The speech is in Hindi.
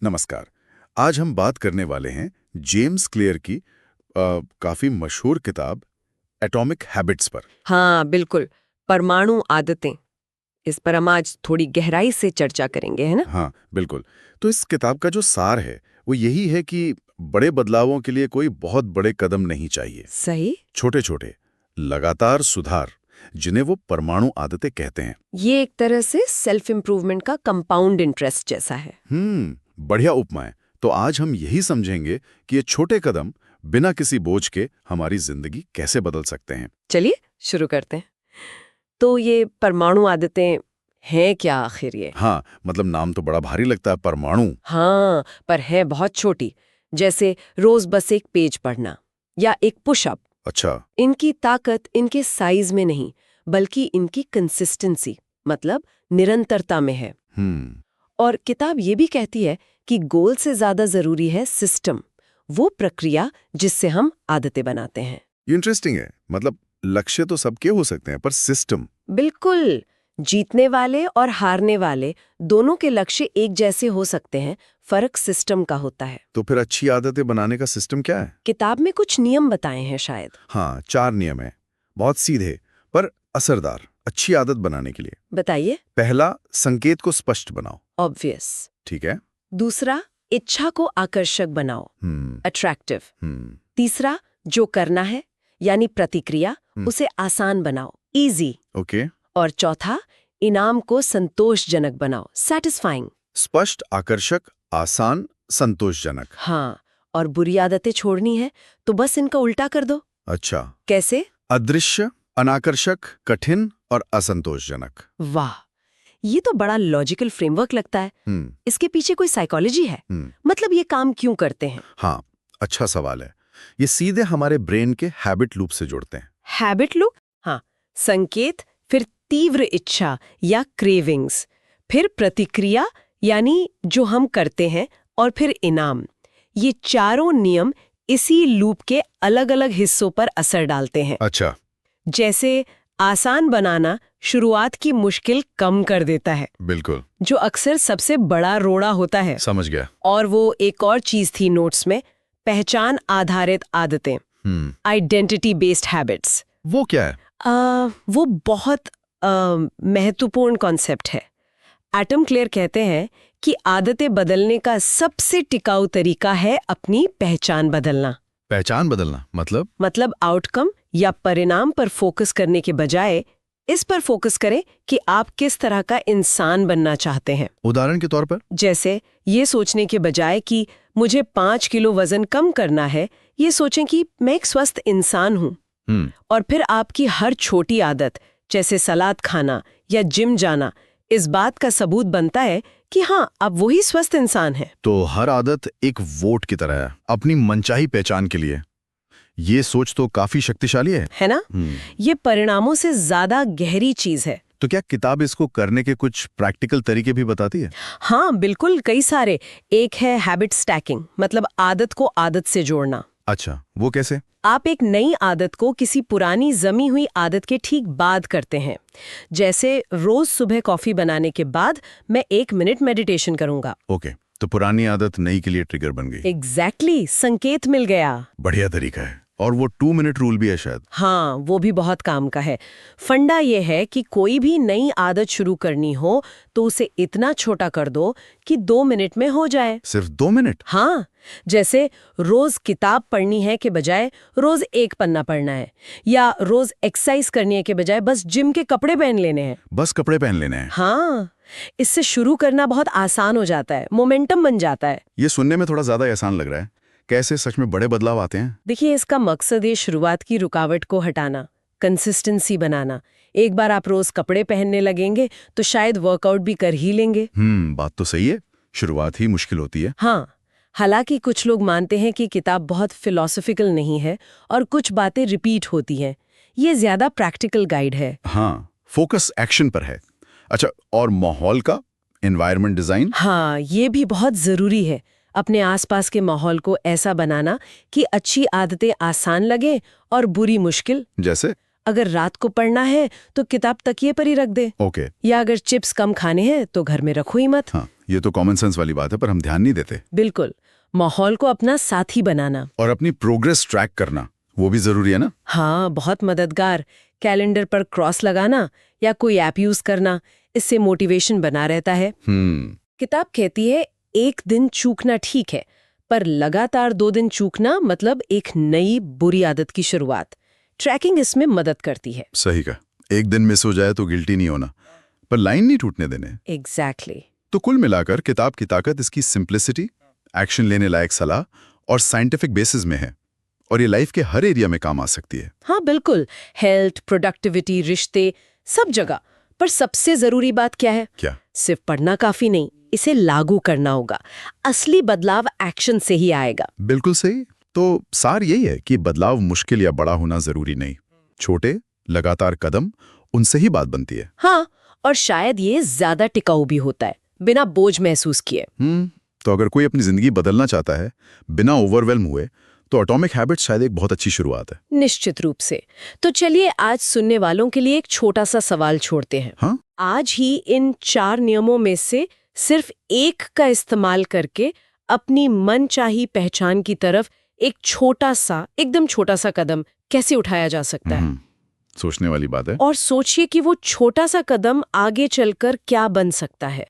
नमस्कार। आज हम बात करने वाले हैं जेम्स क्लियर की काफी मशहूर किताब एटॉमिक हैबिट्स पर। हाँ बिल्कुल, परमाणु आदतें। इस पर हम आज थोड़ी गहराई से चर्चा करेंगे, है ना? हाँ बिल्कुल। तो इस किताब का जो सार है वो यही है कि बड़े बदलावों के लिए कोई बहुत बड़े कदम नहीं चाहिए। सही। छोटे छोटे लगातार सुधार, जिन्हें वो परमाणु आदतें कहते हैं। ये एक तरह से सेल्फ इम्प्रूवमेंट का कंपाउंड इंटरेस्ट जैसा है। बढ़िया उपमा है। तो आज हम यही समझेंगे कि ये छोटे कदम बिना किसी बोझ के हमारी जिंदगी कैसे बदल सकते हैं। चलिए शुरू करते हैं। तो ये परमाणु आदतें हैं क्या आखिर ये? हाँ, मतलब नाम तो बड़ा भारी लगता है, परमाणु। हाँ, पर है बहुत छोटी। जैसे रोज बस एक पेज पढ़ना या एक पुशअप। अच्छा। इनकी ताकत इनके साइज में नहीं, बल्कि इनकी कंसिस्टेंसी, मतलब निरंतरता में है। और किताब ये भी कहती है कि गोल से ज्यादा जरूरी है सिस्टम, वो प्रक्रिया जिससे हम आदतें बनाते हैं। इंटरेस्टिंग है। मतलब लक्ष्य तो सबके हो सकते हैं, पर सिस्टम। बिल्कुल। जीतने वाले और हारने वाले दोनों के लक्ष्य एक जैसे हो सकते हैं, फर्क सिस्टम का होता है। तो फिर अच्छी आदतें बनाने का सिस्टम क्या है? किताब में कुछ नियम बताए हैं शायद। हाँ, 4 नियम है। बहुत सीधे पर असरदार अच्छी आदत बनाने के लिए। बताइए। पहला, संकेत को स्पष्ट बनाओ। ऑब्वियस। ठीक है। दूसरा, इच्छा को आकर्षक बनाओ, अट्रैक्टिव। तीसरा, जो करना है यानी प्रतिक्रिया, उसे आसान बनाओ, इजी। ओके। और चौथा, इनाम को संतोषजनक बनाओ, सैटिस्फाइंग। स्पष्ट, आकर्षक, आसान, संतोषजनक। हाँ, और बुरी आदतें छोड़नी है तो बस इनका उल्टा कर दो। अच्छा। कैसे? अदृश्य, अनाकर्षक, कठिन और असंतोषजनक। वाह, ये तो बड़ा लॉजिकल फ्रेमवर्क लगता है। इसके पीछे कोई साइकोलॉजी है? मतलब ये काम क्यों करते हैं? हाँ, अच्छा सवाल है। ये सीधे हमारे ब्रेन के हैबिट लूप से जुड़ते हैं। Habit loop? हाँ, संकेत, फिर तीव्र इच्छा या क्रेविंग्स, फिर प्रतिक्रिया यानी जो हम करते हैं, और फिर इनाम। ये चारों नियम इसी लूप के अलग-अलग हिस्सों पर असर डालते हैं। अच्छा। जैसे आसान बनाना शुरुआत की मुश्किल कम कर देता है, बिल्कुल, जो अक्सर सबसे बड़ा रोड़ा होता है। समझ गया। और वो एक और चीज थी नोट्स में, पहचान आधारित आदतें, आइडेंटिटी बेस्ड हैबिट्स। वो क्या है? वो बहुत महत्वपूर्ण कॉन्सेप्ट है। एटम क्लेयर कहते हैं कि आदतें बदलने का सबसे टिकाऊ तरीका है अपनी पहचान बदलना। पहचान बदलना मतलब आउटकम या परिणाम पर फोकस करने के बजाय इस पर फोकस करें कि आप किस तरह का इंसान बनना चाहते हैं। उदाहरण के तौर पर? जैसे ये सोचने के बजाय कि मुझे 5 किलो वजन कम करना है, ये सोचें कि मैं एक स्वस्थ इंसान हूँ। और फिर आपकी हर छोटी आदत, जैसे सलाद खाना या जिम जाना, इस बात का सबूत बनता है कि हाँ, आप वही स्वस्थ इंसान हैं। तो हर आदत एक वोट की तरह है अपनी मनचाही पहचान के लिए। ये सोच तो काफी शक्तिशाली है ना? ये परिणामों से ज्यादा गहरी चीज है। तो क्या किताब इसको करने के कुछ प्रैक्टिकल तरीके भी बताती है? हाँ बिल्कुल, कई सारे। एक है हैबिट स्टैकिंग, मतलब आदत को आदत से जोड़ना। अच्छा, वो कैसे? आप एक नई आदत को किसी पुरानी जमी हुई आदत के ठीक बाद करते हैं। जैसे रोज सुबह कॉफी बनाने के बाद मैं 1 मिनट मेडिटेशन करूंगा। ओके, तो पुरानी आदत नई के लिए ट्रिगर बन गई। एग्जैक्टली, संकेत मिल गया। बढ़िया तरीका है। और वो 2 मिनट रूल भी है शायद। हाँ, वो भी बहुत काम का है। फंडा ये है कि कोई भी नई आदत शुरू करनी हो तो उसे इतना छोटा कर दो कि 2 मिनट में हो जाए। सिर्फ 2 मिनट? हाँ, जैसे रोज किताब पढ़नी है के बजाय रोज 1 पन्ना पढ़ना है, या रोज एक्सरसाइज करनी है के बजाय बस जिम के कपड़े पहन लेने हैं। बस कपड़े पहन लेने हैं? हाँ, इससे शुरू करना बहुत आसान हो जाता है, मोमेंटम बन जाता है। ये सुनने में थोड़ा ज्यादा आसान लग रहा है। कैसे सच में बड़े बदलाव आते हैं? देखिए, इसका मकसद है शुरुआत की रुकावट को हटाना, कंसिस्टेंसी बनाना। एक बार आप रोज कपड़े पहनने लगेंगे तो शायद वर्कआउट भी कर ही लेंगे। बात तो सही है। शुरुआत ही मुश्किल होती है। हाँ, हालांकि कुछ लोग मानते हैं कि किताब बहुत फिलॉसफिकल नहीं है और कुछ बातें रिपीट होती हैं। ये ज्यादा प्रैक्टिकल गाइड है। हाँ, फोकस एक्शन पर है। अच्छा, और माहौल का, एनवायरनमेंट डिजाइन? हाँ, ये भी बहुत जरूरी है। अपने आसपास के माहौल को ऐसा बनाना कि अच्छी आदतें आसान लगे और बुरी मुश्किल। जैसे? अगर रात को पढ़ना है तो किताब तकिए पर ही रख दे। ओके। या अगर चिप्स कम खाने हैं तो घर में रखो ही मत। हाँ, ये तो कॉमन सेंस वाली बात है, पर हम ध्यान नहीं देते। बिल्कुल, माहौल को अपना साथी बनाना। और अपनी प्रोग्रेस ट्रैक करना, वो भी जरूरी है ना? हाँ, बहुत मददगार। कैलेंडर पर क्रॉस लगाना या कोई ऐप यूज करना, इससे मोटिवेशन बना रहता है। किताब कहती है एक दिन चूकना ठीक है, पर लगातार 2 दिन चूकना मतलब एक नई बुरी आदत की शुरुआत। ट्रैकिंग इसमें मदद करती है। सही कहा, एक दिन मिस हो जाए तो गिल्टी नहीं होना, पर लाइन नहीं टूटने देने। एग्जैक्टली। तो कुल मिलाकर किताब की ताकत इसकी सिंप्लिसिटी, एक्शन लेने लायक सलाह और साइंटिफिक बेसिस में है, और ये लाइफ के हर एरिया में काम आ सकती है। हाँ बिल्कुल, हेल्थ, प्रोडक्टिविटी, रिश्ते, सब जगह। पर सबसे जरूरी बात क्या है? क्या? सिर्फ पढ़ना काफी नहीं, इसे लागू करना होगा। असली बदलाव एक्शन से ही आएगा। बिल्कुल सही। तो सार यही है कि बदलाव मुश्किल या बड़ा होना जरूरी नहीं, छोटे लगातार कदम, उनसे ही बात बनती है। हाँ, और शायद ये ज्यादा टिकाऊ भी होता है, बिना बोझ महसूस किए। तो अगर कोई अपनी जिंदगी बदलना चाहता है बिना ओवरवेल्म हुए, तो एटॉमिक हैबिट्स शायद एक बहुत अच्छी शुरुआत है। निश्चित रूप से। तो चलिए आज सुनने वालों के लिए एक छोटा सा सवाल छोड़ते हैं। हाँ? आज ही इन 4 नियमों में से सिर्फ एक का इस्तेमाल करके अपनी मनचाही पहचान की तरफ एक छोटा सा, एकदम छोटा सा कदम कैसे उठाया जा सकता है? सोचने वाली बात है। और सोचिए कि वो छोटा सा कदम आगे चलकर क्या बन सकता है।